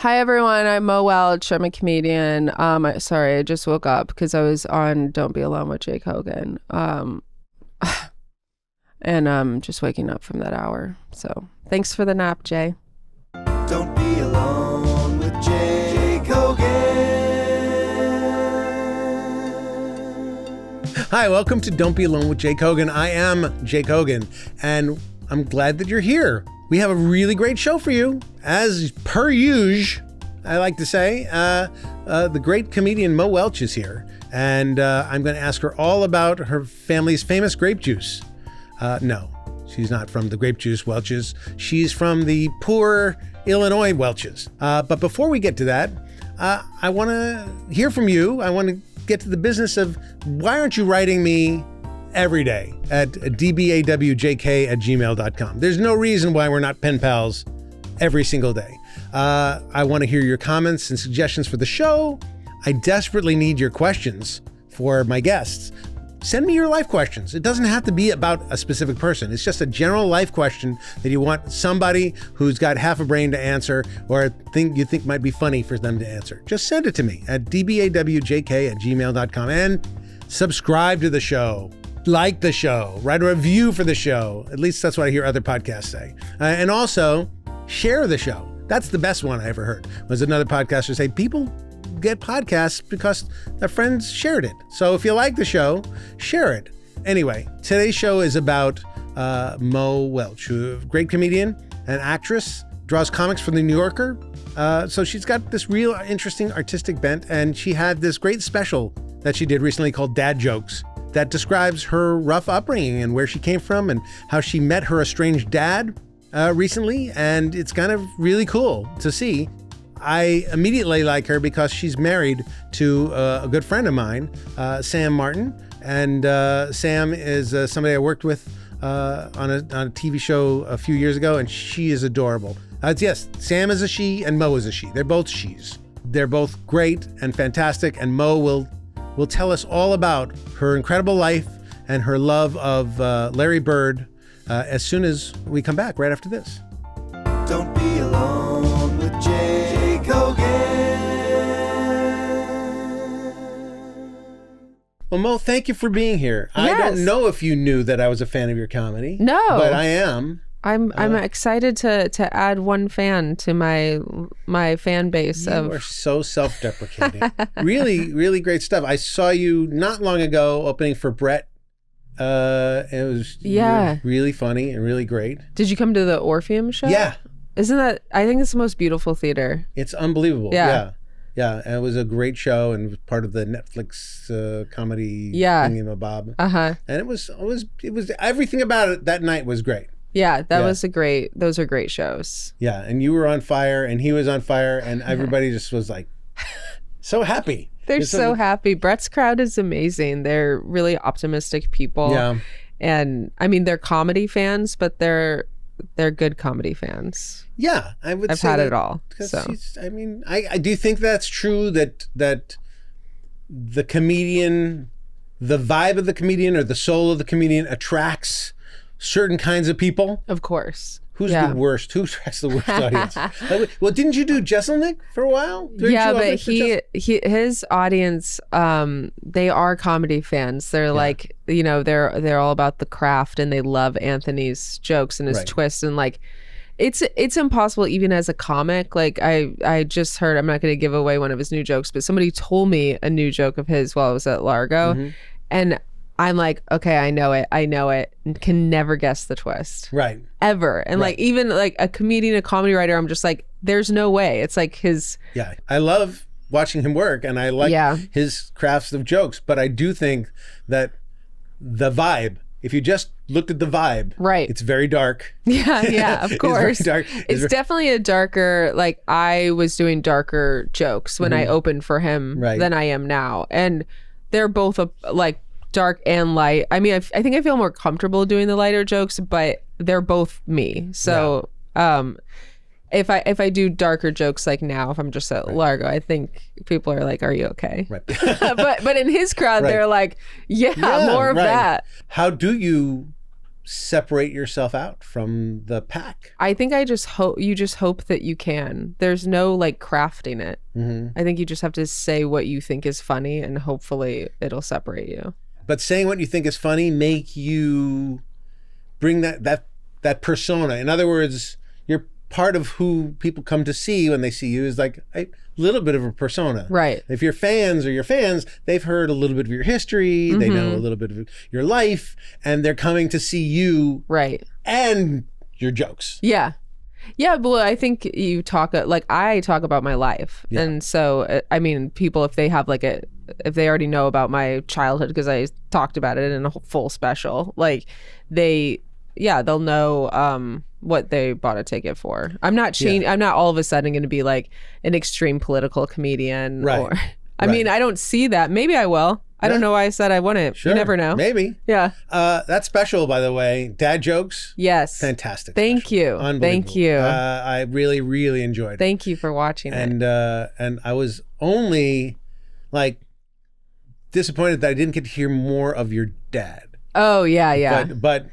Hi everyone, I'm Mo Welch. I'm a comedian. Sorry, I just woke up because I was on Don't Be Alone with Jake Hogan. And I'm just waking up from that hour. So thanks for the nap, Jay. Don't be alone with Jake Hogan. Hi, welcome to Don't Be Alone with Jake Hogan. I am Jake Hogan, and I'm glad that you're here. We have a really great show for you. As per usual, I like to say, the great comedian Mo Welch is here, and I'm going to ask her all about her family's famous grape juice. No, she's not from the grape juice Welches. She's from the poor Illinois Welches. But before we get to that, I want to hear from you. I want to get to the business of why aren't you writing me every day at dbawjk@gmail.com. There's no reason why we're not pen pals every single day. I want to hear your comments and suggestions for the show. I desperately need your questions for my guests. Send me your life questions. It doesn't have to be about a specific person. It's just a general life question that you want somebody who's got half a brain to answer or a thing you think might be funny for them to answer. Just send it to me at dbawjk@gmail.com and subscribe to the show. Like the show, write a review for the show. At least that's what I hear other podcasts say. And also share the show. That's the best one I ever heard, was another podcaster say people get podcasts because their friends shared it. So if you like the show, share it. Anyway, today's show is about Mo Welch, a great comedian and actress, draws comics for the New Yorker. So she's got this real interesting artistic bent, and she had this great special that she did recently called Dad Jokes, that describes her rough upbringing and where she came from and how she met her estranged dad recently. And it's kind of really cool to see. I immediately like her because she's married to a good friend of mine, Sam Martin. And Sam is somebody I worked with on a TV show a few years ago, and she is adorable. Yes, Sam is a she and Mo is a she. They're both she's. They're both great and fantastic, and Mo will tell us all about her incredible life and her love of Larry Bird as soon as we come back right after this. Don't be alone with Jake Hogan. Well, Mo, thank you for being here. Yes. I don't know if you knew that I was a fan of your comedy. No. But I am. I'm excited to add one fan to my fan base. You are so self-deprecating. Really, really great stuff. I saw you not long ago opening for Brett. It was really funny and really great. Did you come to the Orpheum show? Yeah. Isn't that, I think it's the most beautiful theater. It's unbelievable. Yeah. Yeah. And it was a great show and was part of the Netflix comedy thingamabob. Uh-huh. And it was everything about it that night was great. Yeah, those are great shows. Yeah, and you were on fire and he was on fire and everybody just was like so happy. They're so happy. Brett's crowd is amazing. They're really optimistic people. Yeah. And I mean, they're comedy fans, but they're good comedy fans. Yeah, I've had it all. So I do think that's true that the comedian, the vibe of the comedian or the soul of the comedian attracts certain kinds of people. Of course. Who's the worst? Who attracts the worst audience? Well, didn't you do Jesselnick for a while? But his audience, they are comedy fans. They're like, they're all about the craft and they love Anthony's jokes and his twists and like, it's impossible even as a comic. Like I just heard, I'm not going to give away one of his new jokes, but somebody told me a new joke of his while I was at Largo, and I'm like, okay, I know it, and can never guess the twist. Right. Ever. And like, even like a comedian, a comedy writer, I'm just like, there's no way. It's like his... Yeah. I love watching him work and I like his crafts of jokes, but I do think that the vibe, if you just looked at the vibe, it's very dark. Yeah, of course. It's very dark. It's definitely a darker, like I was doing darker jokes when I opened for him than I am now. And they're both like dark and light. I mean, I think I feel more comfortable doing the lighter jokes, but they're both me. So if I do darker jokes like now, if I'm just at Largo, I think people are like, are you okay? Right. but in his crowd, they're like, more of that. How do you separate yourself out from the pack? I think I just hope that you can. There's no like crafting it. I think you just have to say what you think is funny, and hopefully it'll separate you. But saying what you think is funny make you bring that persona. In other words, you're part of who people come to see when they see you is like a little bit of a persona. Right. If your fans, they've heard a little bit of your history, they know a little bit of your life, and they're coming to see you. Right. And your jokes. Yeah. Yeah, but I think you talk, like I talk about my life. Yeah. And so, I mean, people, if they have if they already know about my childhood, because I talked about it in a full special, like they'll know what they bought a ticket for. I'm not I'm not all of a sudden going to be like an extreme political comedian. Right. I mean, I don't see that. Maybe I will. I don't know why I said I wouldn't. Sure. You never know. Maybe. Yeah. That special, by the way, dad jokes. Yes. Fantastic. Thank special. you. Unbelievable. Thank you. I really, really enjoyed it. Thank you for watching it. And I was only like disappointed that I didn't get to hear more of your dad. Oh yeah. But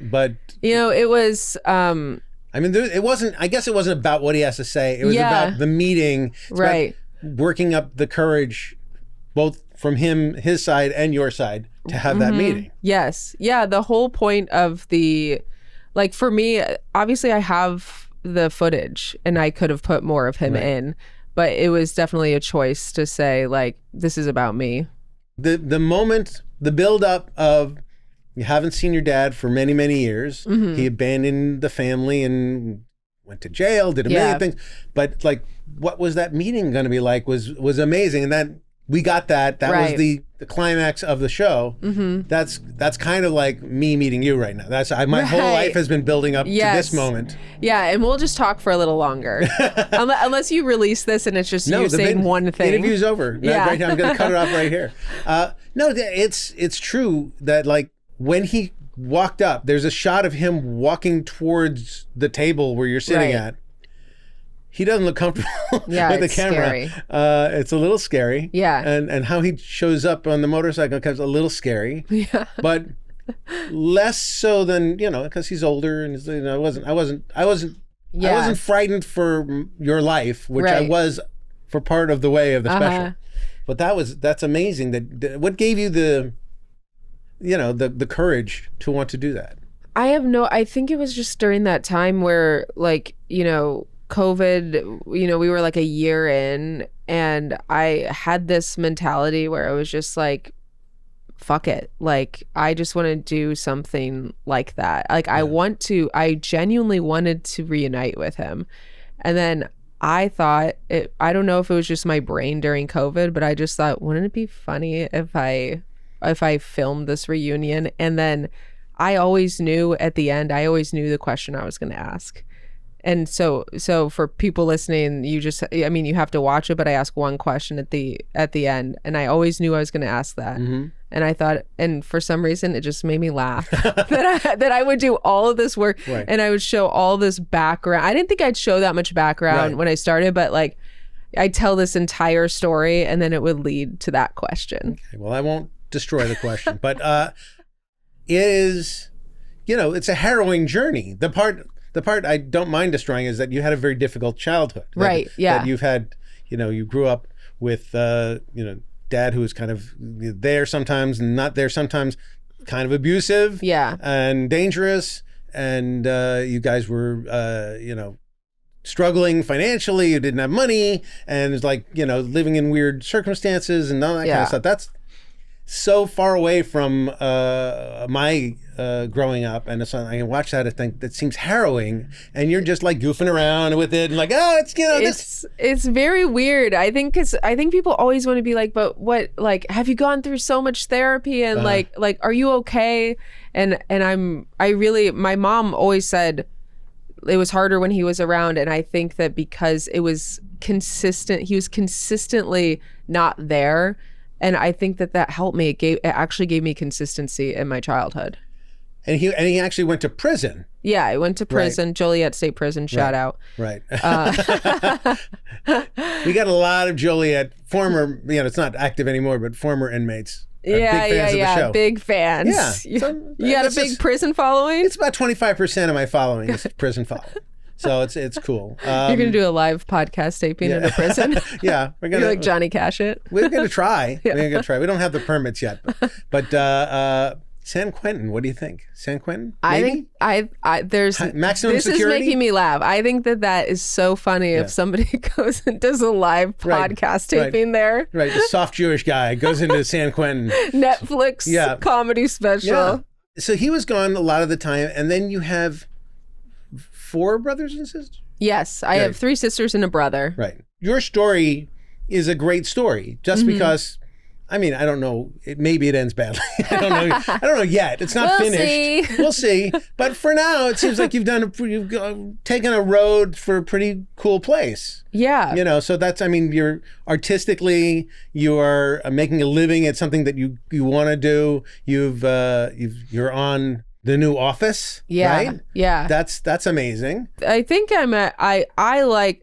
it was. I mean, it wasn't. I guess it wasn't about what he has to say. It was about the meeting. It's right. about working up the courage, both from his side and your side, to have that meeting. Yes. Yeah. The whole point of for me, obviously I have the footage and I could have put more of him in, but it was definitely a choice to say like, this is about me. The moment, the build up of, you haven't seen your dad for many, many years. He abandoned the family and went to jail, did a million things. But like, what was that meeting going to be like was amazing. And that we got that. That was the climax of the show. That's kind of like me meeting you right now. That's my whole life has been building up to this moment. Yeah, and we'll just talk for a little longer. Unless you release this and it's just you saying one thing. The interview's over. Yeah. Right now, I'm going to cut it off right here. No, it's true that like when he walked up, there's a shot of him walking towards the table where you're sitting at. He doesn't look comfortable with the camera. Scary. It's a little scary. Yeah. And how he shows up on the motorcycle becomes a little scary. Yeah. But less so than, because he's older and I wasn't frightened for your life, which I was for part of the way of the special. But that's amazing. What gave you the courage to want to do that? I think it was just during that time where COVID, we were like a year in, and I had this mentality where I was just like, fuck it. Like, I just want to do something like that. Like, I genuinely wanted to reunite with him. And then I thought, I don't know if it was just my brain during COVID, but I just thought, wouldn't it be funny if I filmed this reunion? And then I always knew at the end, the question I was going to ask. And so for people listening, you have to watch it, but I ask one question at the end, and I always knew I was going to ask that. And I thought, and for some reason, it just made me laugh that I would do all of this work and I would show all this background. I didn't think I'd show that much background when I started, but like I'd tell this entire story and then it would lead to that question. Okay, well, I won't destroy the question, but it is, it's a harrowing journey. The part I don't mind destroying is that you had a very difficult childhood. That you've had, you grew up with, dad who was kind of there sometimes, not there sometimes, kind of abusive and dangerous. And you guys were, struggling financially. You didn't have money. And it's like, living in weird circumstances and all that kind of stuff. That's so far away from my growing up, and so I can watch that and think that seems harrowing, and you're just like goofing around with it and like, it's very weird. I think because people always want to be like, but what, like, have you gone through so much therapy and like are you okay? And my mom always said it was harder when he was around, and I think that because it was consistent, he was consistently not there. And I think that helped me. It actually gave me consistency in my childhood. And he actually went to prison. Yeah, I went to prison, Joliet State Prison, shout out. Right. We got a lot of Joliet, former, it's not active anymore, but former inmates Yeah, big fans of the show. Big fans. Yeah. So, you got a big prison following? It's about 25% of my following is prison following. So it's cool. You're going to do a live podcast taping in a prison? Yeah. You're like Johnny Cash it? We're going to try. We're going to try. We don't have the permits yet. But San Quentin, what do you think? San Quentin? Maybe? I think there's maximum this security? is making me laugh. I think that is so funny if somebody goes and does a live podcast taping there. Right. The soft Jewish guy goes into San Quentin. Netflix comedy special. Yeah. So he was gone a lot of the time. And then you have 4 brothers and sisters? Yes. I have 3 sisters and a brother. Right. Your story is a great story just because, I mean, I don't know. Maybe it ends badly. I don't know yet. It's not finished. See. We'll see. But for now, it seems like you've taken a road for a pretty cool place. Yeah. You know, so that's, I mean, you're artistically, you're making a living at something that you want to do. You're on the new Office. Yeah. Right? Yeah. That's amazing. I think I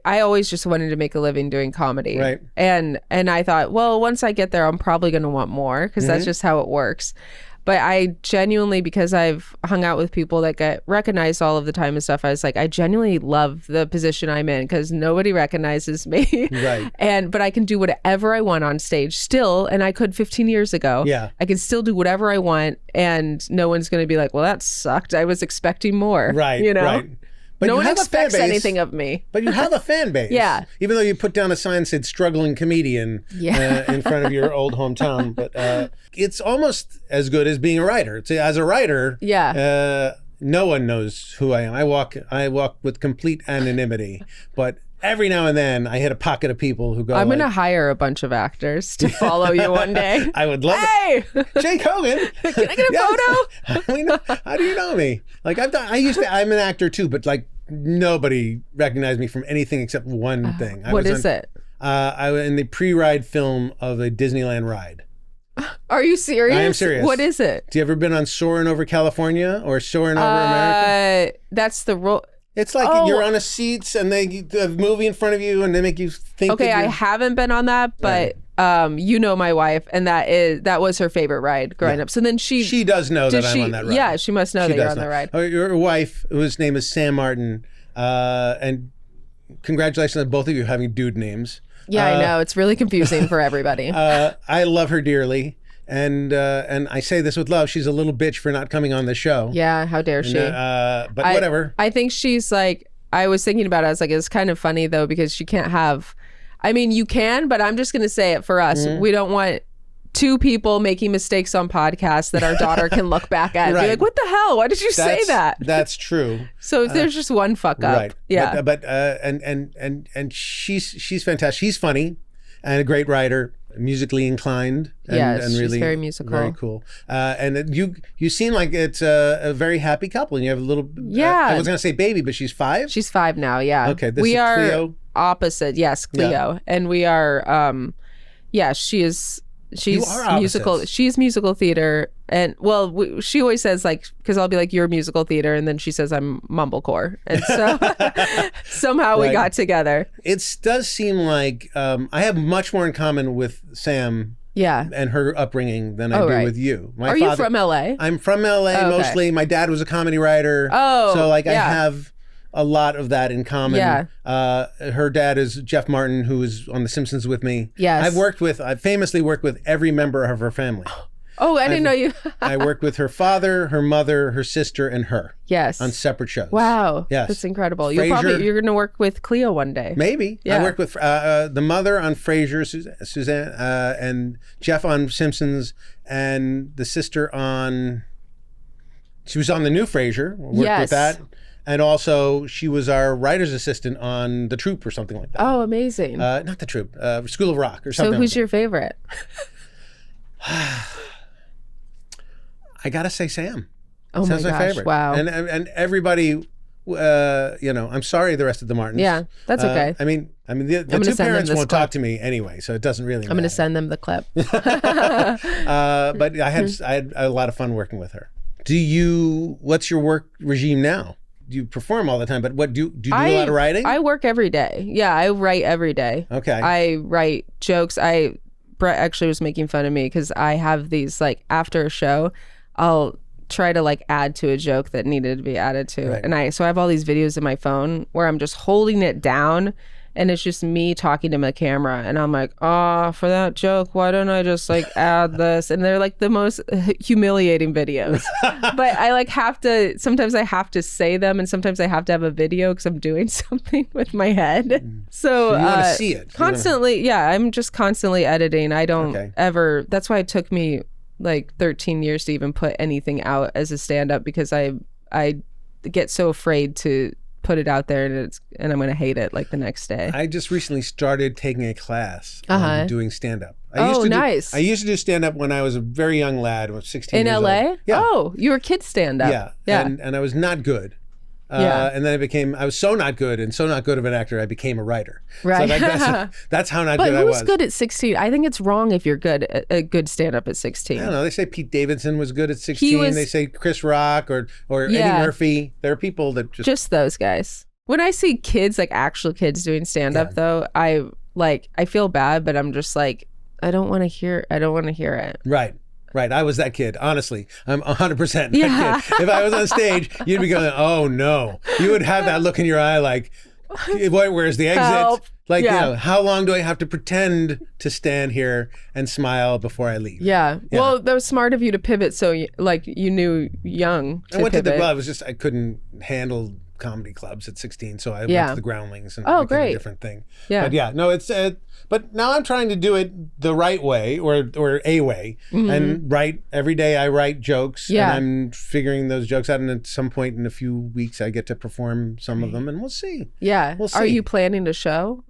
always just wanted to make a living doing comedy. Right. And I thought, well, once I get there, I'm probably going to want more because that's just how it works. But I genuinely, because I've hung out with people that get recognized all of the time and stuff, I was like, I genuinely love the position I'm in because nobody recognizes me. Right. But I can do whatever I want on stage still, and I could 15 years ago. Yeah. I can still do whatever I want, and no one's going to be like, well, that sucked. I was expecting more. Right. You know? Right. But no you one have expects a fan base, anything of me. But you have a fan base. Yeah. Even though you put down a sign that said struggling comedian in front of your old hometown. But it's almost as good as being a writer. As a writer, no one knows who I am. I walk with complete anonymity. But every now and then I hit a pocket of people who go, I'm going to hire a bunch of actors to follow you one day. I would love it. Jake Hogan. Can I get a photo? I mean, how do you know me? Like I'm an actor too, but like nobody recognized me from anything except one thing. What is it? I was in the pre-ride film of a Disneyland ride. Are you serious? I am serious. What is it? Do you ever been on Soarin' Over California or Soarin' Over America? That's the role. It's like you're on a seat and they the movie in front of you and they make you think. Okay, I haven't been on that, but you know my wife, and that was her favorite ride growing up. So then she does know that I'm on that ride. Yeah, she must know that you're on the ride. Your wife, whose name is Sam Martin, and congratulations on both of you having dude names. Yeah, I know, it's really confusing for everybody. I love her dearly. And I say this with love. She's a little bitch for not coming on the show. Yeah, how dare she? But whatever. I think she's like, I was thinking about it. I was like, it's kind of funny though, because she can't have, I mean, you can, but I'm just going to say it for us. We don't want 2 people making mistakes on podcasts that our daughter can look back at and be like, what the hell? Why did you say that? That's true. So if there's just one fuck up. Right. Yeah. But and she's fantastic. She's funny and a great writer. Musically inclined and she's really very musical, very cool. And you seem like it's a very happy couple, and you have a little. I was gonna say baby, but she's 5. She's 5 now. Yeah. Okay. This we is are Cleo? opposite. Yes, Cleo, and we are. She is. She's musical. opposites. She's musical theater, and she always says like, because I'll be like, you're musical theater, and then she says I'm mumblecore, and so somehow we got together. It does seem like I have much more in common with Sam. Yeah. And her upbringing than I do with you. Are you from LA? I'm from LA mostly. My dad was a comedy writer. Oh, so like I have a lot of that in common. Yeah. Her dad is Jeff Martin, who was on The Simpsons with me. Yes. I've famously worked with every member of her family. Oh, I didn't know you. I worked with her father, her mother, her sister, and her. Yes. On separate shows. Wow. Yes. That's incredible. Frasier, You're going to work with Cleo one day. Maybe. Yeah. I worked with the mother on Frasier, Suzanne, and Jeff on Simpsons, and the sister on. She was on the new Frasier. Worked with that. And also, she was our writer's assistant on The Troop or something like that. Oh, amazing. Not The Troop, School of Rock or something. So who's like your favorite? I gotta say Sam. Oh Sam's my gosh! my favorite. Wow. And everybody, I'm sorry, the rest of the Martins. Yeah, that's okay. I mean, the 2 parents won't talk to me anyway, so it doesn't really matter. I'm going to send them the clip. But I had a lot of fun working with her. What's your work regime now? You perform all the time, but what do you do a lot of writing? I work every day. Yeah, I write every day. Okay. I write jokes. I Brett actually was making fun of me because I have these, like, after a show, I'll try to like add to a joke that needed to be added to. Right. And I have all these videos in my phone where I'm just holding it down and it's just me talking to my camera, and I'm like, oh, for that joke, why don't I just like add this? And they're like the most humiliating videos. But I like sometimes I have to say them, and sometimes I have to have a video because I'm doing something with my head. So you want to see it constantly. Yeah, I'm just constantly editing. I don't ever. That's why it took me like 13 years to even put anything out as a stand-up, because I get so afraid to put it out there and I'm gonna hate it like the next day. I just recently started taking a class on doing stand-up. Nice. I used to do stand-up when I was a very young lad. I was 16 in years LA? old. Yeah. Oh, you were kid stand-up. Yeah. And I was not good. And then I was so not good and so not good of an actor, I became a writer. Right. So that's how not good I was. But who's good at 16? I think it's wrong if you're good at a good stand-up at 16. I don't know. They say Pete Davidson was good at 16. They say Chris Rock or Eddie Murphy. There are people that just those guys. When I see kids, like actual kids doing stand-up though, I feel bad, but I'm just like, I don't want to hear it. Right. I was that kid. Honestly, I'm 100% that kid. If I was on stage, you'd be going, oh no. You would have that look in your eye like, where's the exit? Help. Like, how long do I have to pretend to stand here and smile before I leave? Yeah. Well, that was smart of you to pivot. So you knew young to I went pivot. to it was just, I couldn't handle comedy clubs at 16. So I went to the Groundlings and it became a different thing. Yeah. But no, it's, but now I'm trying to do it the right way or a way and write every day. I write jokes and I'm figuring those jokes out. And at some point in a few weeks, I get to perform some of them and we'll see. Yeah. We'll see. Are you planning to show?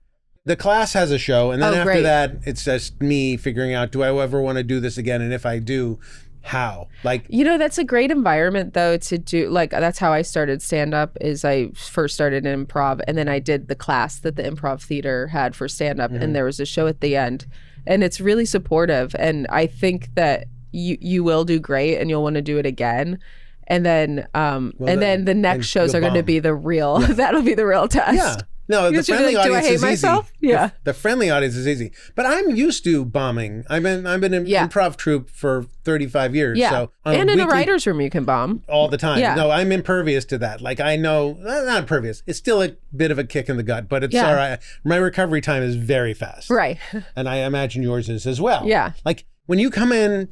The class has a show. And then after that, it's just me figuring out, do I ever want to do this again? And if I do, how? Like, that's a great environment though to do. Like, that's how I started stand up. Is I first started in improv, and then I did the class that the improv theater had for stand up, and there was a show at the end, and it's really supportive. And I think that you will do great, and you'll want to do it again. And then then the next shows are going to be the real. That'll be the real test. Yeah. No, the friendly audience is myself? easy. Yeah. The friendly audience is easy. But I'm used to bombing. I've been in improv troupe for 35 years. Yeah. So and in a writer's room you can bomb. All the time. Yeah. No, I'm impervious to that. Like, I know, not impervious. It's still a bit of a kick in the gut, but it's all right. My recovery time is very fast. Right. And I imagine yours is as well. Yeah. Like, when you come in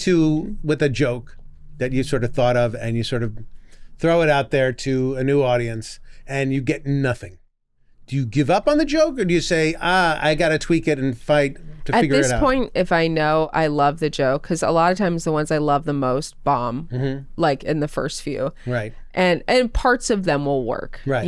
with a joke that you sort of thought of and you sort of throw it out there to a new audience and you get nothing. Do you give up on the joke, or do you say, I got to tweak it and fight to figure it out? At this point, if I know I love the joke, because a lot of times the ones I love the most bomb, like in the first few. Right. And parts of them will work, right.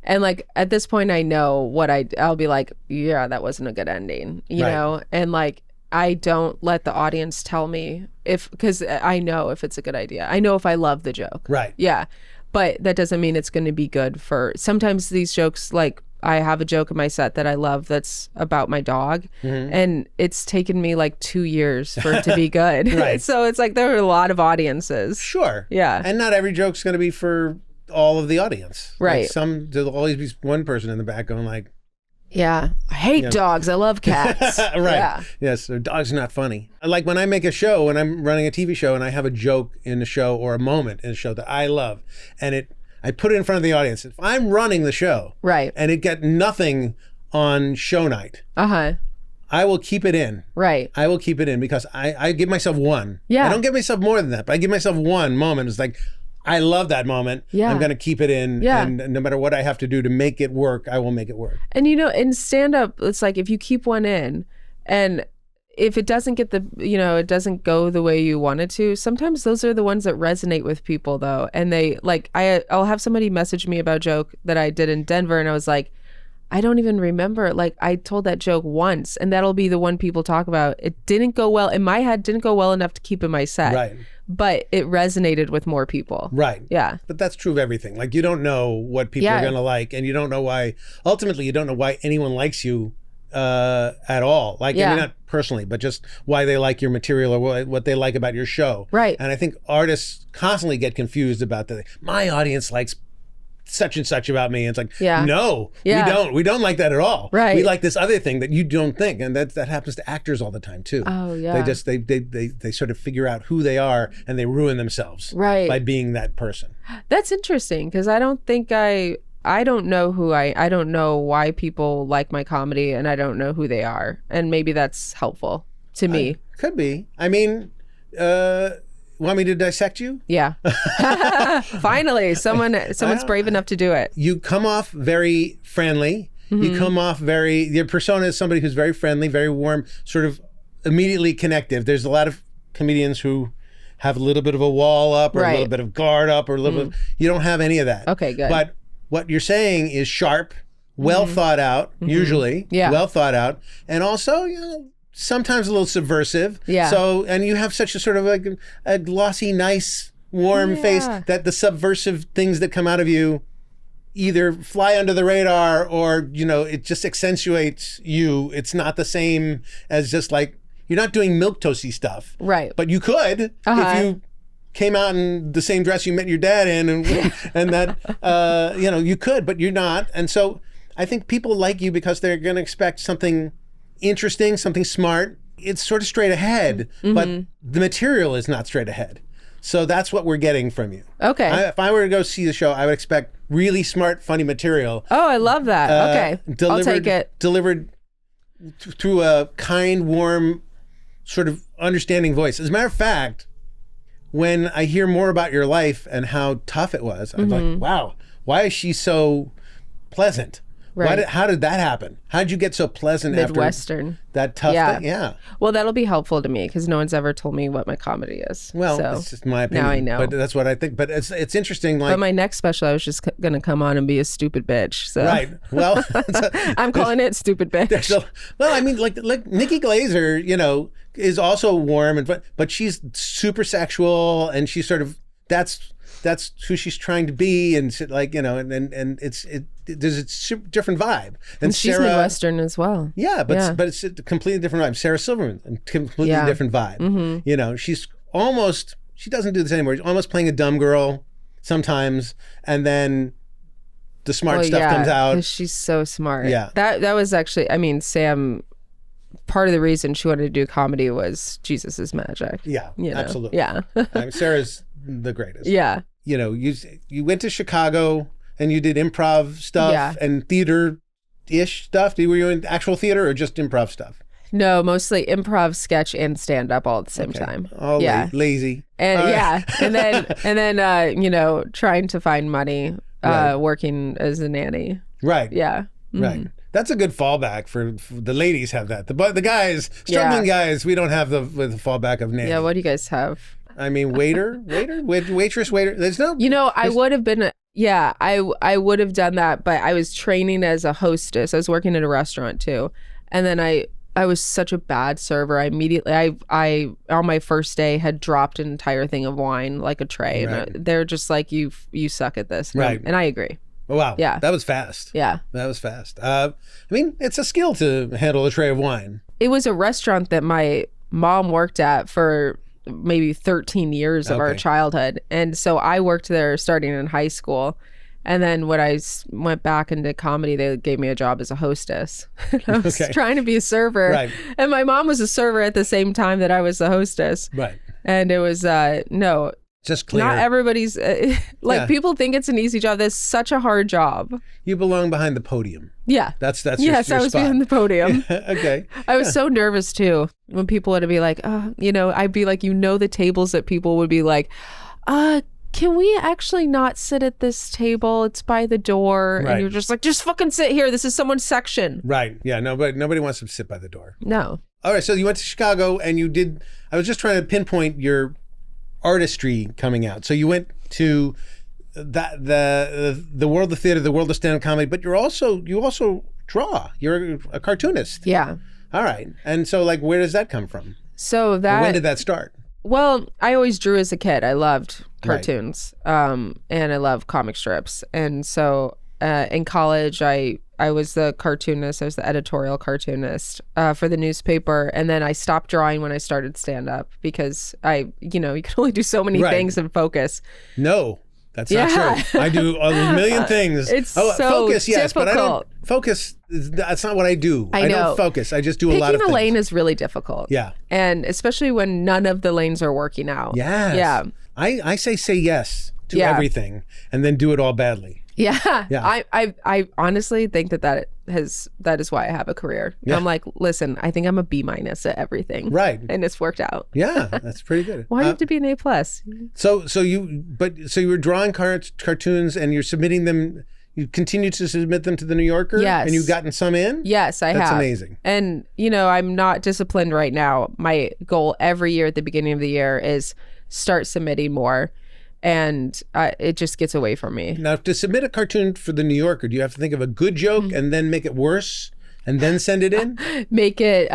And like at this point, I know what I'll be like, yeah, that wasn't a good ending, you know? And like, I don't let the audience tell me because I know if it's a good idea. I know if I love the joke. Right. Yeah. But that doesn't mean it's going to be good sometimes these jokes, like I have a joke in my set that I love that's about my dog, and it's taken me like 2 years for it to be good. Right. So it's like there are a lot of audiences. Sure. Yeah. And not every joke's going to be for all of the audience. Right. Like there'll always be one person in the back going like, yeah, I hate dogs. I love cats. Right. Yeah. Yes, dogs are not funny. Like when I make a show and I'm running a TV show and I have a joke in the show or a moment in the show that I love, and I put it in front of the audience. If I'm running the show, right, and it get nothing on show night, I will keep it in. Right. I will keep it in because I give myself one. Yeah. I don't give myself more than that, but I give myself one moment. It's like, I love that moment. Yeah. I'm going to keep it in. Yeah. And no matter what I have to do to make it work, I will make it work. And in stand-up, it's like if you keep one in and if it doesn't get it doesn't go the way you want it to, sometimes those are the ones that resonate with people though. And they like, I'll have somebody message me about a joke that I did in Denver and I was like, I don't even remember. Like I told that joke once and that'll be the one people talk about. It didn't go well in my head, didn't go well enough to keep in my set. Right. But it resonated with more people. Right. Yeah. But that's true of everything. Like you don't know what people are going to like, and you don't know why, ultimately you don't know why anyone likes you at all. Like, I mean, not personally, but just why they like your material or what they like about your show. Right. And I think artists constantly get confused about my audience likes such and such about me. And it's like, Yeah. no, Yeah. we don't like that at all. Right. We like this other thing that you don't think. And that happens to actors all the time too. Oh, yeah. They sort of figure out who they are and they ruin themselves Right. by being that person. That's interesting because I don't think I don't know I don't know why people like my comedy and I don't know who they are. And maybe that's helpful to me. Could be. I mean, want me to dissect you? Yeah. Finally, someone's brave enough to do it. You come off very friendly. You come off your persona is somebody who's very friendly, very warm, sort of immediately connective. There's a lot of comedians who have a little bit of a wall up or a little bit of guard up or a little bit. You don't have any of that. Okay, good. But what you're saying is sharp, well thought out, usually. Yeah. Well thought out. And also, sometimes a little subversive. Yeah. So, and you have such a sort of like a glossy, nice, warm face that the subversive things that come out of you either fly under the radar or, it just accentuates you. It's not the same as just like, you're not doing milquetoasty stuff. Right. But you could if you came out in the same dress you met your dad in and that, you could, but you're not. And so I think people like you because they're going to expect something interesting, something smart. It's sort of straight ahead, but the material is not straight ahead. So that's what we're getting from you. Okay. If I were to go see the show, I would expect really smart, funny material. Oh, I love that. Okay. I'll take it. Delivered through a kind, warm, sort of understanding voice. As a matter of fact, when I hear more about your life and how tough it was, I'm like, wow, why is she so pleasant? Right. How did that happen? How did you get so pleasant Midwestern. after that tough thing? Yeah. Well, that'll be helpful to me because no one's ever told me what my comedy is. Well, so it's just my opinion. now I know. But that's what I think. But it's interesting. Like, but my next special, I was just going to come on and be a stupid bitch. So right. Well, I'm calling it stupid bitch. Well, I mean, like Nikki Glaser, is also warm, but she's super sexual, and she's sort of that's who she's trying to be, and like and there's a super different vibe. And she's Sarah, Midwestern as well. Yeah, but it's a completely different vibe. Sarah Silverman, a completely different vibe. She doesn't do this anymore. She's almost playing a dumb girl sometimes, and then the smart stuff comes out. 'Cause she's so smart. Yeah, that was actually, Sam. Part of the reason she wanted to do comedy was Jesus's magic. Yeah, absolutely. Yeah. Sarah's the greatest. Yeah. You went to Chicago and you did improv stuff and theater-ish stuff. Were you in actual theater or just improv stuff? No, mostly improv, sketch, and stand-up all at the same time. All lazy. And and then trying to find money, working as a nanny. Right. Yeah. Right. That's a good fallback for the ladies have that. The guys, struggling guys, we don't have the fallback of nanny. Yeah, what do you guys have? I mean, waitress. There's no. I would have been. I would have done that, but I was training as a hostess. I was working at a restaurant too, and then I was such a bad server. I immediately, I on my first day had dropped an entire thing of wine, like a tray, and they're just like, you suck at this, right? And I agree. Oh, wow. Yeah. That was fast. Yeah. That was fast. It's a skill to handle a tray of wine. It was a restaurant that my mom worked at for maybe 13 years of our childhood. And so I worked there starting in high school. And then when I went back into comedy, they gave me a job as a hostess. I was trying to be a server. Right. And my mom was a server at the same time that I was the hostess. Right. And it was, just clear. Not everybody's people think it's an easy job. That's such a hard job. You belong behind the podium. Yeah. That's yes, your I was spot. behind the podium. Okay. I was so nervous too when people would be like, I'd be like, the tables that people would be like, can we actually not sit at this table? It's by the door. Right. And you're just like, just fucking sit here. This is someone's section. Right. Yeah. Nobody wants to sit by the door. No. All right. So you went to Chicago and you did. I was just trying to pinpoint your artistry coming out. So you went to the world of theater, the world of stand-up comedy, but you also draw. You're a cartoonist. Yeah. All right. And so where does that come from? So when did that start? Well, I always drew as a kid. I loved cartoons, and I love comic strips. And so in college, I was the cartoonist. I was the editorial cartoonist for the newspaper. And then I stopped drawing when I started stand-up because you can only do so many things and focus. No. That's not true. I do a million things. It's so focus, yes, difficult. but I don't focus. That's not what I do. I know. don't focus. I just do a lot of Picking things. a lane is really difficult. Yeah. And especially when none of the lanes are working out. Yes. Yeah. I say yes to everything and then do it all badly. Yeah. Yeah. I honestly think that is why I have a career. Yeah. I'm like, listen, I think I'm a B- at everything. Right. And it's worked out. Yeah, that's pretty good. Why do you have to be an A+? So you were drawing cartoons and you're submitting them. You continue to submit them to the New Yorker. Yes. And you've gotten some in. Yes, I have. That's amazing. And I'm not disciplined right now. My goal every year at the beginning of the year is start submitting more. And it just gets away from me. Now, to submit a cartoon for the New Yorker, do you have to think of a good joke and then make it worse and then send it in? Make it,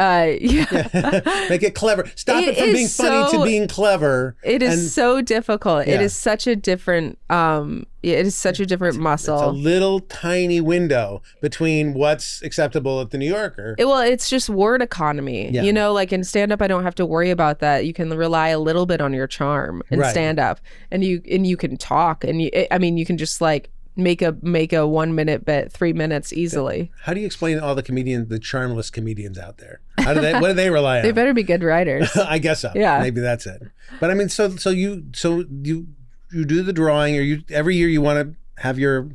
Make it clever. Stop it from being funny to being clever. It is so difficult. Yeah. It is such a different, muscle. It's a little tiny window between what's acceptable at the New Yorker. It's just word economy. Yeah. Like in stand-up, I don't have to worry about that. You can rely a little bit on your charm in Right. stand-up, and you can talk, and you can just like make a 1 minute bit 3 minutes easily. How do you explain all the charmless comedians out there? What do they rely on? They better be good writers. I guess so. Yeah. Maybe that's it. But I mean, so you do the drawing, or every year you want to have your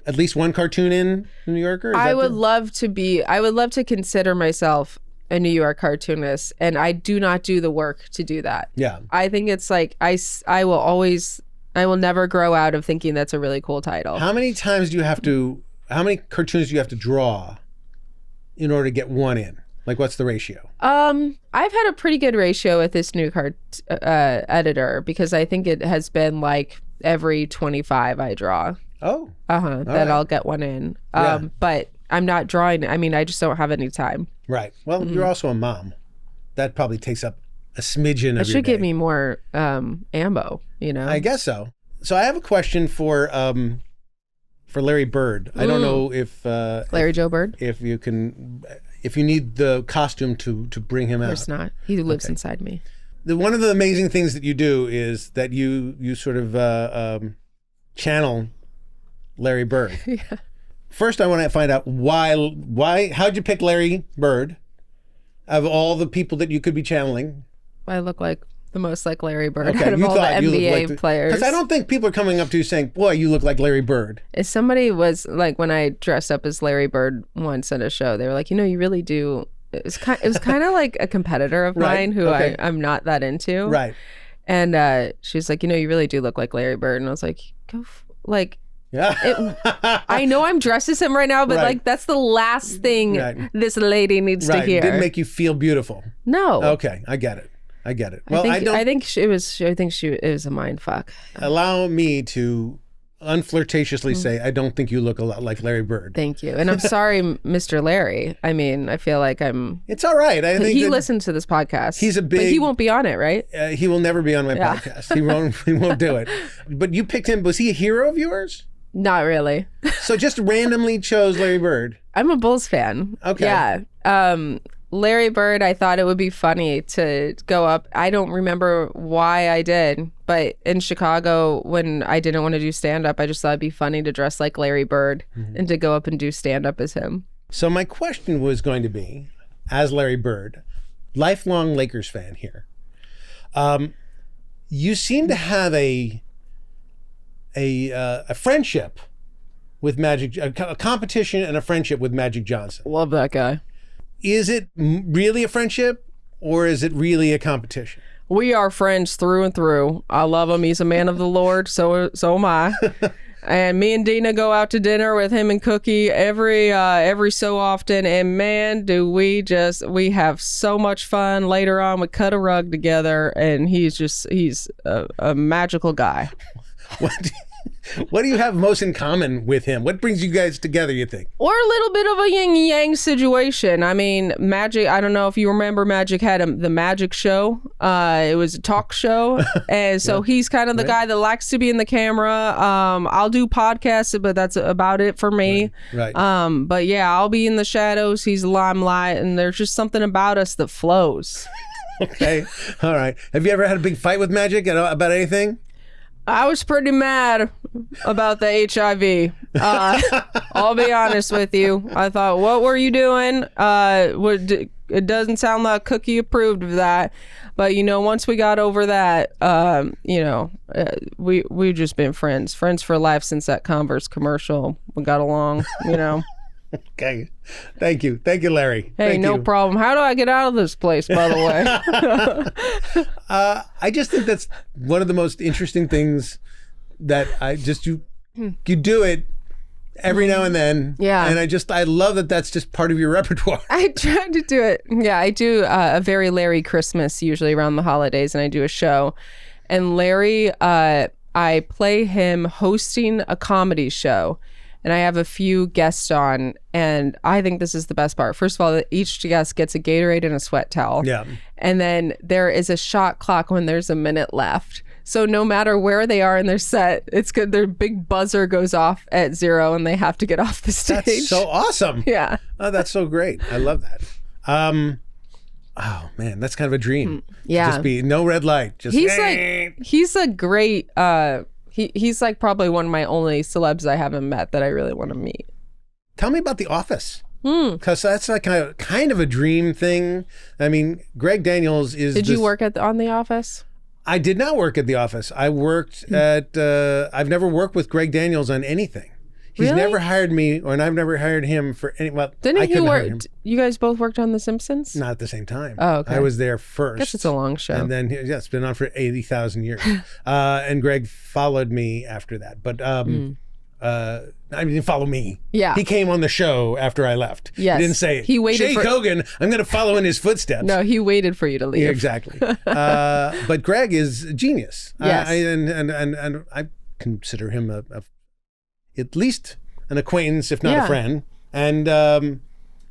at least one cartoon in the New Yorker? I would love to consider myself a New York cartoonist, and I do not do the work to do that. Yeah. I think it's like I will never grow out of thinking that's a really cool title. How many cartoons do you have to draw in order to get one in? Like, what's the ratio? I've had a pretty good ratio with this new editor, because I think it has been like every 25 I draw. Oh. That I'll get one in. Yeah. But I'm not drawing. I mean, I just don't have any time. Right. Well, you're also a mom. That probably takes up a smidgen of your It should day. give me more ammo, I guess so. So I have a question for Larry Bird. I don't know if Larry Joe Bird. if you need the costume to bring him Of out. course not. He lives inside me. One of the amazing things that you do is that you sort of channel Larry Bird. Yeah. First, I want to find out how'd you pick Larry Bird of all the people that you could be channeling? I look like the most like Larry Bird Okay, out of all the NBA players. Because I don't think people are coming up to you saying, "Boy, you look like Larry Bird." If somebody was like, when I dressed up as Larry Bird once at a show, they were like, you really do. It was kind of like a competitor of Right, mine who okay. I'm not that into. Right. And she's like, you really do look like Larry Bird. And I was like, Yeah. I know I'm dressed as him right now, but Right. like that's the last thing Right. this lady needs to Right. hear. It didn't make you feel beautiful. No. Okay, I get it. Well, I think it was a mind fuck. allow me to unflirtatiously say I don't think you look a lot like Larry Bird. Thank you. And I'm sorry, Mr. Larry. I mean, I feel like It's all right. I think he that listens to this podcast. He's a but big- he won't be on it, right? he will never be on my Yeah. podcast. He won't do it. But you picked him. Was he a hero of yours? Not really. So just randomly chose Larry Bird. I'm a Bulls fan. Okay. Yeah. Larry Bird, I thought it would be funny to go up. I don't remember why I did, but in Chicago, when I didn't want to do stand-up, I just thought it'd be funny to dress like Larry Bird and to go up and do stand-up as him. So my question was going to be, as Larry Bird, lifelong Lakers fan here, you seem to have a friendship with Magic, a competition and a friendship with Magic Johnson. Love that guy. Is it really a friendship, or is it really a competition? We are friends through and through. I love him. He's a man of the Lord. So am I. And me and Dina go out to dinner with him and Cookie every so often. And man, do we have so much fun. Later on, we cut a rug together, and he's a magical guy. What do you have most in common with him? What brings you guys together, you think? Or a little bit of a yin-yang situation. I mean, Magic, I don't know if you remember, Magic had the Magic Show. It was a talk show. And so he's kind of the guy that likes to be in the camera. I'll do podcasts, but that's about it for me. Right. But yeah, I'll be in the shadows. He's the limelight. And there's just something about us that flows. Okay. All right. Have you ever had a big fight with Magic about anything? I was pretty mad about the HIV. I'll be honest with you. I thought, what were you doing? It doesn't sound like Cookie approved of that. But, once we got over that, we've just been friends for life since that Converse commercial. We got along, Okay. Thank you, Larry. Hey, Thank no you. problem. How do I get out of this place, by the way? I just think that's one of the most interesting things that you do it every now and then. Yeah. And I love that that's just part of your repertoire. I try to do it. Yeah, I do a very Larry Christmas usually around the holidays, and I do a show. And Larry, I play him hosting a comedy show. And I have a few guests on, and I think this is the best part. First of all, each guest gets a Gatorade and a sweat towel. Yeah. And then there is a shot clock when there's a minute left. So no matter where they are in their set, it's good. Their big buzzer goes off at 0 and they have to get off the stage. That's so awesome. Yeah. Oh, that's so great. I love that. Oh man, that's kind of a dream. Yeah. Just be no red light. Just he's a great he's like probably one of my only celebs I haven't met that I really want to meet. Tell me about The Office. Because that's like kind of a dream thing. I mean, Greg Daniels is. Did you work on The Office? I did not work at The Office. I worked at. I've never worked with Greg Daniels on anything. He's Really? never hired me, and I've never hired him for any. Well, Didn't I he couldn't hire him. work? You guys both worked on The Simpsons? Not at the same time. Oh, okay. I was there first. Guess it's a long show. And then, it's been on for 80,000 years. And Greg followed me after that. But I didn't follow me. Yeah. He came on the show after I left. Yes. He didn't say, He waited Jake Hogan, I'm going to follow in his footsteps. No, he waited for you to leave. Yeah, exactly. But Greg is a genius. Yes. And I consider him at least an acquaintance, if not a friend. And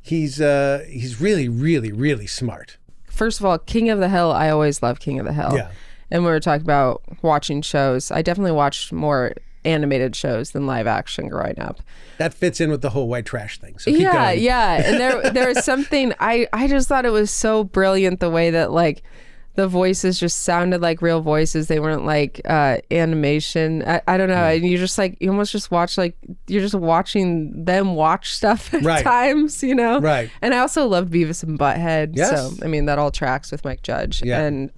he's really, really, really smart. First of all, King of the Hill, I always love King of the Hill. Yeah. And we were talking about watching shows. I definitely watched more animated shows than live action growing up. That fits in with the whole white trash thing. So keep going. Yeah. And there was something, I just thought it was so brilliant the way that like the voices just sounded like real voices. They weren't like animation. I don't know. And you just like, you almost just watch like, you're just watching them watch stuff at times, Right. And I also loved Beavis and Butthead. Yes. So, I mean, that all tracks with Mike Judge. Yeah. And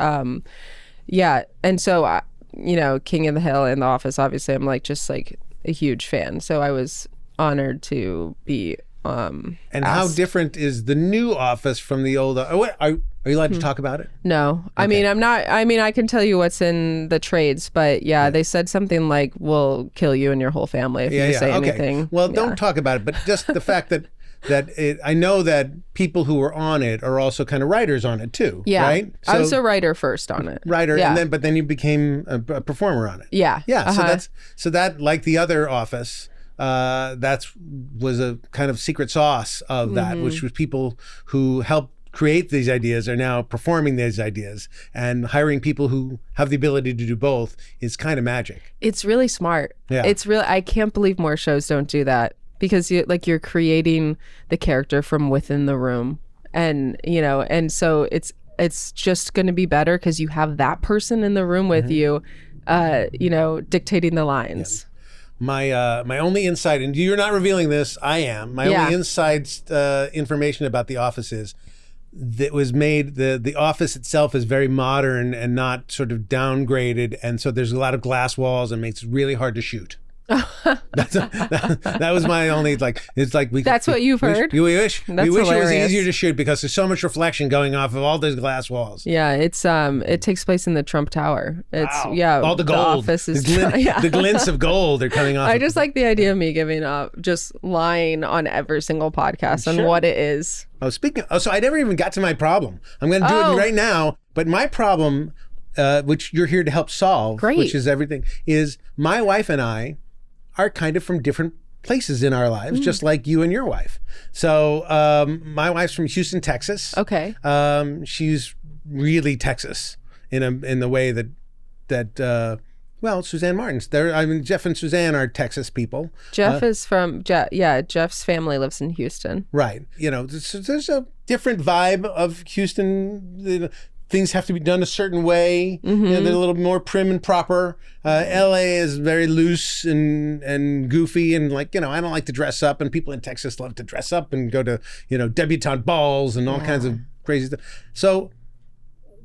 and so, King of the Hill and The Office, obviously I'm like just like a huge fan. So I was honored to be and how different is the new Office from the old? Are you allowed to talk about it? No. I mean, I'm not. I mean, I can tell you what's in the trades, but they said something like, we'll kill you and your whole family if you say anything. Well, don't talk about it, but just the fact that I know that people who were on it are also kind of writers on it too. Yeah. Right? So, I was a writer first on it. Writer, Yeah. but then you became a performer on it. Yeah. Yeah. So that like the other Office. Was a kind of secret sauce of that, which was people who helped create these ideas are now performing these ideas, and hiring people who have the ability to do both is kind of magic. It's really smart. Yeah. It's really, I can't believe more shows don't do that, because you're creating the character from within the room, and and so it's just going to be better because you have that person in the room with you, dictating the lines. Yeah. My only insight, and you're not revealing this, I am. My only inside information about The Office is that was made, the office itself is very modern and not sort of downgraded, and so there's a lot of glass walls and makes it really hard to shoot. That was my only it's like That's what you've heard? We wish it was hilarious. easier to shoot because there's so much reflection going off of all those glass walls. Yeah, it's it takes place in the Trump Tower. It's Wow. All the gold. The office is the glints of gold are coming off. I just like the idea of me giving up, just lying on every single podcast on what it is. So I never even got to my problem. I'm going to do it right now. But my problem, which you're here to help solve, which is everything, is my wife and I are kind of from different places in our lives, just like you and your wife. So my wife's from Houston, Texas. Okay. She's really Texas in the way that Suzanne Martin's there. I mean, Jeff and Suzanne are Texas people. Jeff is from Jeff's family lives in Houston. Right. There's a different vibe of Houston. things have to be done a certain way. You know, they're a little more prim and proper. LA is very loose and goofy, and like, you know, I don't like to dress up, and people in Texas love to dress up and go to, you know, debutante balls and all kinds of crazy stuff. So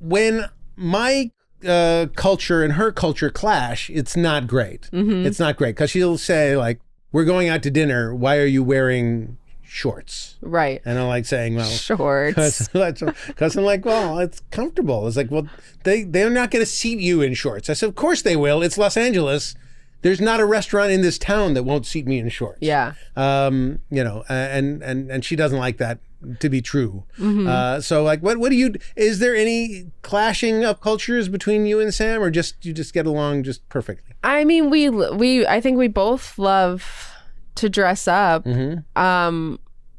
when my culture and her culture clash, it's not great. It's not great, because she'll say, like, we're going out to dinner, why are you wearing shorts? Right. And I'm like saying, well, shorts. Because I'm like, well, it's comfortable. It's like, well, they're not going to seat you in shorts. I said, of course they will. It's Los Angeles. There's not a restaurant in this town that won't seat me in shorts. Yeah. You know, and she doesn't like that to be true. So like, what do you, is there any clashing of cultures between you and Sam, or you just get along just perfectly? I mean, I think we both love to dress up.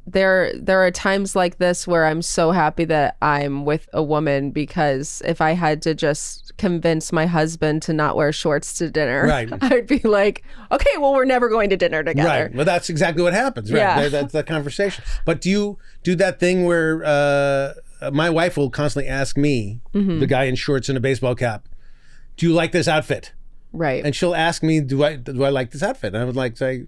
There are times like this where I'm so happy that I'm with a woman, because if I had to just convince my husband to not wear shorts to dinner, I'd be like, okay, well, we're never going to dinner together. Right. Well, that's exactly what happens. Right. Yeah. That's the conversation. But do you do that thing where my wife will constantly ask me, the guy in shorts and a baseball cap, do you like this outfit? Right. And she'll ask me, do I like this outfit? And I would like say,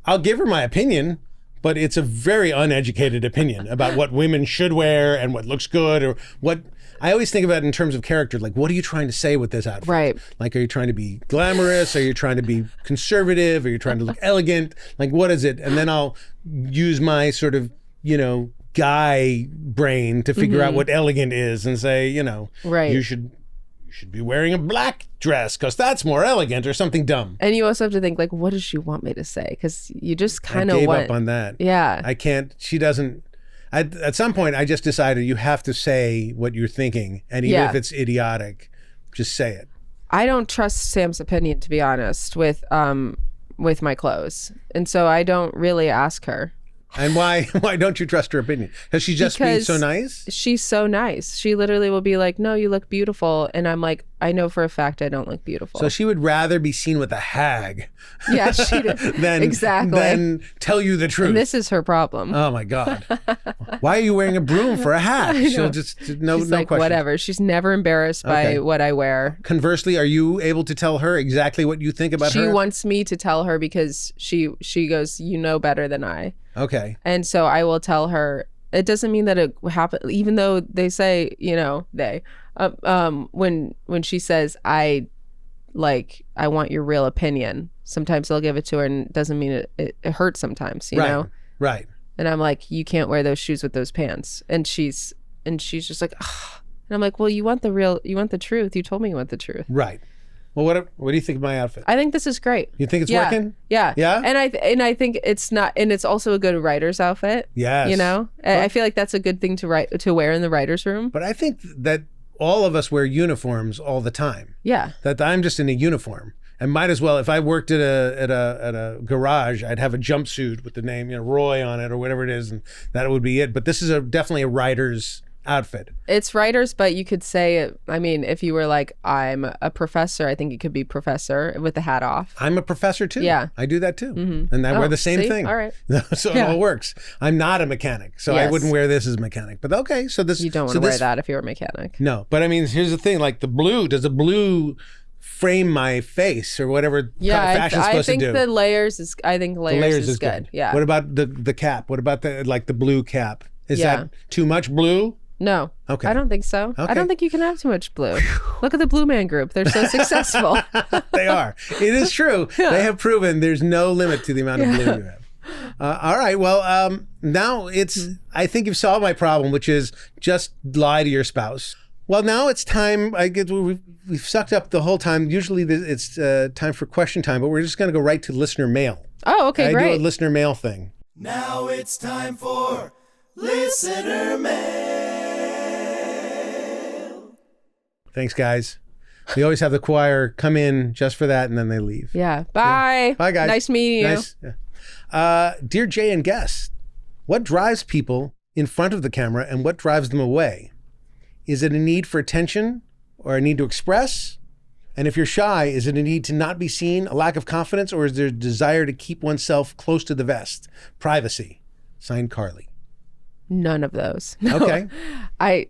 I'll give her my opinion, but it's a very uneducated opinion about what women should wear and what looks good, or what. I always think about it in terms of character. Like, what are you trying to say with this outfit? Right. Like, are you trying to be glamorous? Are you trying to be conservative? Are you trying to look elegant? Like, what is it? And then I'll use my sort of, you know, guy brain to figure out what elegant is, and say, you know, you should be wearing a black dress because that's more elegant, or something dumb. And you also have to think, like, what does she want me to say? Because you just kind of gave up on that. Yeah. I can't. She doesn't. At some point, I just decided you have to say what you're thinking, and even if it's idiotic, just say it. I don't trust Sam's opinion, to be honest, with my clothes, and so I don't really ask her. And why don't you trust her opinion? Has she just been so nice? She's so nice. She literally will be like, no, you look beautiful. And I'm like, I know for a fact I don't look beautiful. So she would rather be seen with a hag yeah, she than tell you the truth. And this is her problem. Oh my God. Why are you wearing a broom for a hat? She'll just, She's no like, questions. whatever. She's never embarrassed by what I wear. Conversely, are you able to tell her exactly what you think about her? She wants me to tell her, because she goes, you know better than I. Okay. And so I will tell her. It doesn't mean that it happened, even though they say, you know, when she says, I want your real opinion, sometimes I'll give it to her, and it doesn't mean it hurts sometimes, you know? Right. And I'm like, you can't wear those shoes with those pants. And she's just like, ugh. And I'm like, well, you want the truth. You told me you want the truth. Right. Well, what do you think of my outfit? I think this is great. You think it's working? Yeah. Yeah? And I think it's not, and it's also a good writer's outfit. Yes. You know? I feel like that's a good thing to wear in the writer's room. But I think that all of us wear uniforms all the time. Yeah. That I'm just in a uniform. And might as well, if I worked at a garage, I'd have a jumpsuit with the name, you know, Roy on it or whatever it is, and that would be it. But this is definitely a writer's outfit. It's writers, but you could say, I mean, if you were like, I'm a professor, I think it could be professor with the hat off. I'm a professor too. Yeah. I do that too. And I wear the same thing. All right. So it all works. I'm not a mechanic, so I wouldn't wear this as a mechanic. But okay, so this... You don't want to wear that if you're a mechanic. No, but I mean, here's the thing, like does the blue frame my face or whatever fashion's supposed to do? I think layers is good. Yeah. What about the cap? What about the blue cap? Is that too much blue? No. Okay. I don't think so. Okay. I don't think you can have too much blue. Look at the Blue Man Group. They're so successful. They are. It is true. Yeah. They have proven there's no limit to the amount of blue you have. All right. Well, now I think you've solved my problem, which is just lie to your spouse. Well, now it's time. We've sucked up the whole time. Usually it's time for question time, but we're just going to go right to listener mail. Oh, okay, great. I do a listener mail thing. Now it's time for listener mail. Thanks, guys. We always have the choir come in just for that, and then they leave. Yeah. Bye. Yeah. Bye, guys. Nice meeting you. Nice. Yeah. Dear Jay and guests, what drives people in front of the camera and what drives them away? Is it a need for attention or a need to express? And if you're shy, is it a need to not be seen, a lack of confidence, or is there a desire to keep oneself close to the vest? Privacy. Signed, Carly. None of those. No. Okay.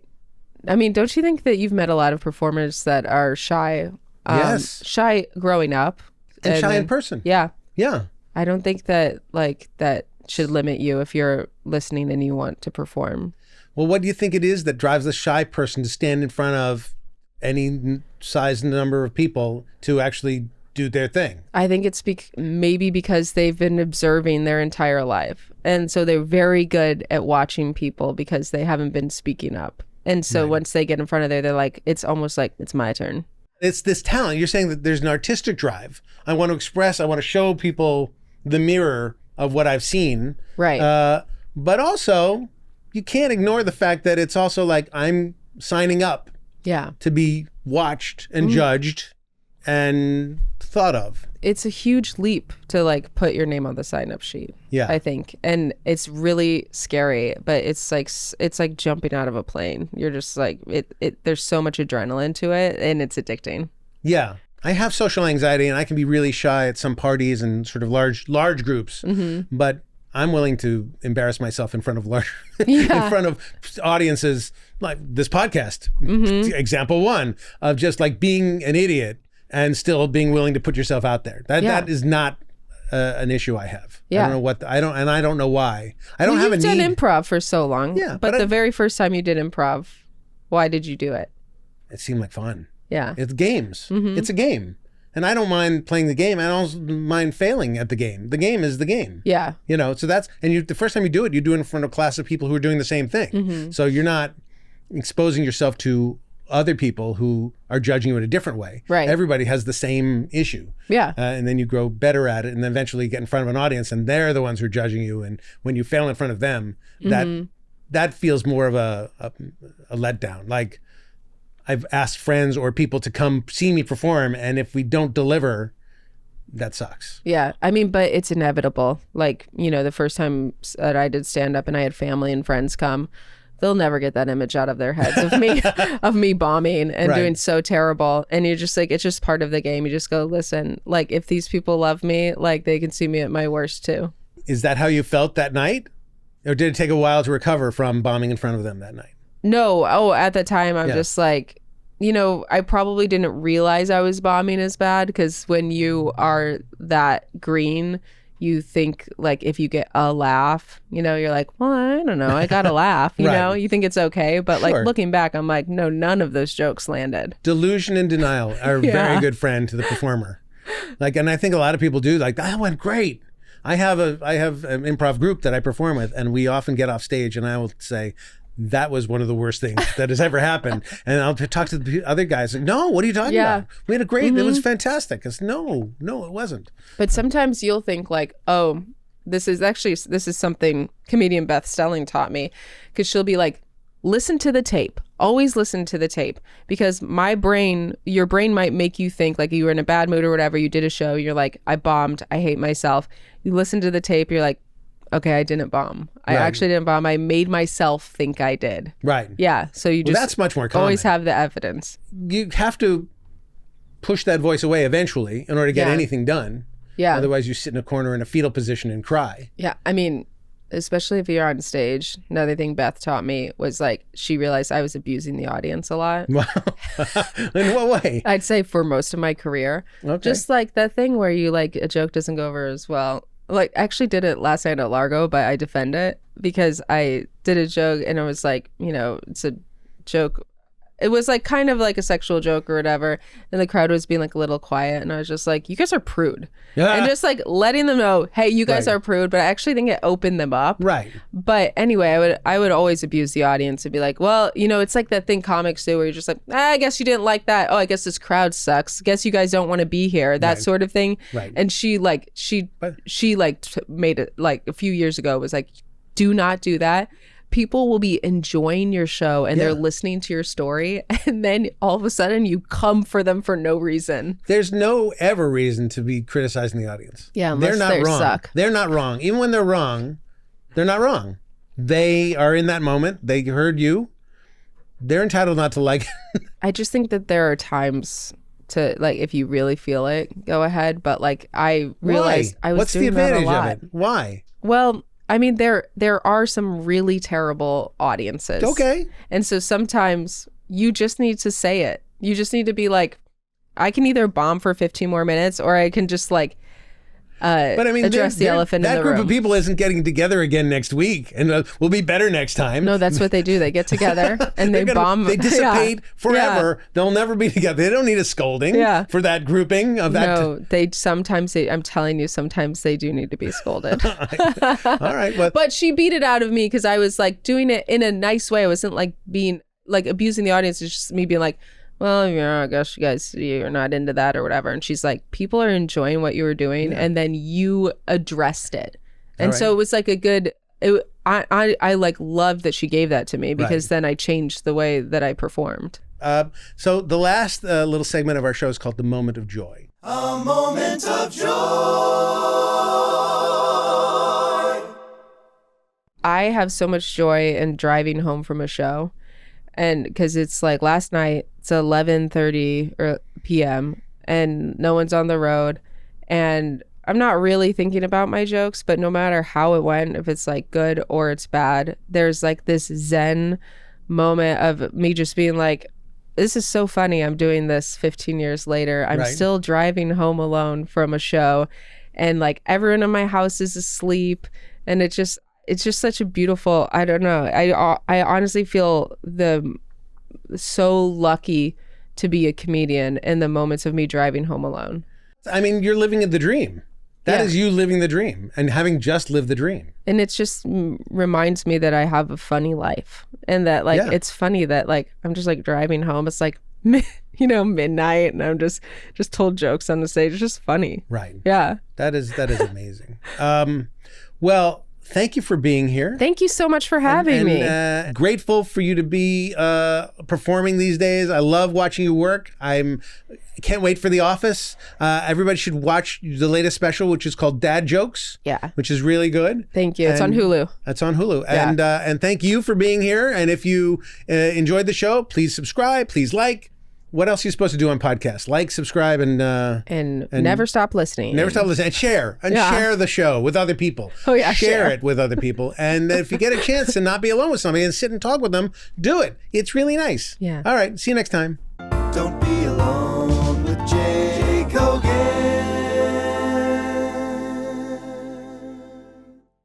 I mean, don't you think that you've met a lot of performers that are shy? Yes. Shy growing up. And shy then, in person. Yeah. Yeah. I don't think that that should limit you if you're listening and you want to perform. Well, what do you think it is that drives a shy person to stand in front of any size number of people to actually do their thing? I think it's maybe because they've been observing their entire life. And so they're very good at watching people because they haven't been speaking up. And so once they get in front of there, they're like, it's almost like it's my turn. It's this talent. You're saying that there's an artistic drive. I want to express, I want to show people the mirror of what I've seen. Right. But also, you can't ignore the fact that it's also like I'm signing up to be watched and judged and thought of. It's a huge leap to like put your name on the sign-up sheet. Yeah. I think. And it's really scary, but it's like jumping out of a plane. You're just like there's so much adrenaline to it and it's addicting. Yeah. I have social anxiety and I can be really shy at some parties and sort of large groups, but I'm willing to embarrass myself in front of in front of audiences like this podcast. Example one of just like being an idiot and still being willing to put yourself out there. That is not an issue I have. Yeah. I don't know why. I don't have a need. You've done improv for so long. Yeah, but the very first time you did improv, why did you do it? It seemed like fun. Yeah. It's games. It's a game. And I don't mind playing the game. I don't mind failing at the game. The game is the game. Yeah. So that's, and the first time you do it in front of a class of people who are doing the same thing. So you're not exposing yourself to other people who are judging you in a different way. Right. Everybody has the same issue. Yeah. And then you grow better at it and then eventually get in front of an audience and they're the ones who are judging you. And when you fail in front of them, that feels more of a letdown. Like, I've asked friends or people to come see me perform, and if we don't deliver, that sucks. Yeah. I mean, but it's inevitable. Like, the first time that I did stand up and I had family and friends come, they'll never get that image out of their heads of me bombing and doing so terrible. And you're just like, it's just part of the game. You just go, listen, like if these people love me, like they can see me at my worst too. Is that how you felt that night? Or did it take a while to recover from bombing in front of them that night? No. Oh, at the time, I'm just like, I probably didn't realize I was bombing as bad because when you are that green, you think like if you get a laugh, you're like, well, I don't know. I got a laugh, you know, you think it's okay. But like looking back, I'm like, no, none of those jokes landed. Delusion and denial are a very good friend to the performer. Like, and I think a lot of people do like, that went great. I have an improv group that I perform with, and we often get off stage and I will say, that was one of the worst things that has ever happened. And I'll talk to the other guys. Like, no, what are you talking about? We had a great, it was fantastic. It's no, it wasn't. But sometimes you'll think like, oh, this is something comedian Beth Stelling taught me. Because she'll be like, listen to the tape. Always listen to the tape. Because your brain might make you think like you were in a bad mood or whatever. You did a show. You're like, I bombed. I hate myself. You listen to the tape. You're like, okay, I didn't bomb. I actually didn't bomb. I made myself think I did. Right. Yeah. So you just that's much more common. Always have the evidence. You have to push that voice away eventually in order to get anything done. Yeah. Otherwise you sit in a corner in a fetal position and cry. Yeah. I mean, especially if you're on stage. Another thing Beth taught me was like, she realized I was abusing the audience a lot. Wow. In what way? I'd say for most of my career. Okay. Just like that thing where you like a joke doesn't go over as well. Like, I actually did it last night at Largo, but I defend it because I did a joke and it was like, it's a joke. It was like kind of like a sexual joke or whatever. And the crowd was being like a little quiet. And I was just like, you guys are prude. Yeah. And just like letting them know, hey, you guys are prude. But I actually think it opened them up. Right. But anyway, I would always abuse the audience and be like, well, it's like that thing comics do where you're just like, I guess you didn't like that. Oh, I guess this crowd sucks. Guess you guys don't want to be here. That sort of thing. Right. And she made it like a few years ago was like, do not do that. People will be enjoying your show and they're listening to your story, and then all of a sudden you come for them for no reason. There's no ever reason to be criticizing the audience. Yeah, unless they're not wrong. Suck. They're not wrong. Even when they're wrong, they're not wrong. They are in that moment. They heard you. They're entitled not to like it. I just think that there are times to like, if you really feel it, go ahead. But like, I realized I was What's doing the advantage that a lot. of it? Why? Well, I mean, there are some really terrible audiences. Okay. And so sometimes you just need to say it. You just need to be like, I can either bomb for 15 more minutes or I can just like but I mean, address the elephant in the room. That group of people isn't getting together again next week, and we'll be better next time. No, that's what they do. They get together and they bomb. They dissipate forever. Yeah. They'll never be together. They don't need a scolding for that grouping of that. No, I'm telling you, sometimes they do need to be scolded. All right. Well, but she beat it out of me because I was like doing it in a nice way. I wasn't like being like abusing the audience. It's just me being like, well, yeah, I guess you guys, you're not into that or whatever. And she's like, people are enjoying what you were doing. Yeah. And then you addressed it. And so it was like a good, I like loved that she gave that to me because then I changed the way that I performed. So the last little segment of our show is called The Moment of Joy. A moment of joy. I have so much joy in driving home from a show. And because it's like last night, it's 11:30 p.m. and no one's on the road. And I'm not really thinking about my jokes, but no matter how it went, if it's like good or it's bad, there's like this zen moment of me just being like, this is so funny. I'm doing this 15 years later. I'm still driving home alone from a show and like everyone in my house is asleep. And it's just such a beautiful, I don't know. I honestly feel so lucky to be a comedian in the moments of me driving home alone. I mean, you're living the dream. That is you living the dream and having just lived the dream. And it just reminds me that I have a funny life and that like, it's funny that like, I'm just like driving home. It's like, midnight and I'm just told jokes on the stage. It's just funny. Right. Yeah. That is amazing. Well, thank you for being here. Thank you so much for having me. Grateful for you to be performing these days. I love watching you work. I can't wait for The Office. Everybody should watch the latest special, which is called Dad Jokes. Yeah. Which is really good. Thank you. It's on Hulu. It's on Hulu. Yeah. And thank you for being here. And if you enjoyed the show, please subscribe. Please like. What else are you supposed to do on podcasts? Like, subscribe, and never stop listening. Never stop listening. And share. And share the show with other people. Oh, yeah. Share it with other people. And if you get a chance to not be alone with somebody and sit and talk with them, do it. It's really nice. Yeah. All right. See you next time. Don't be alone.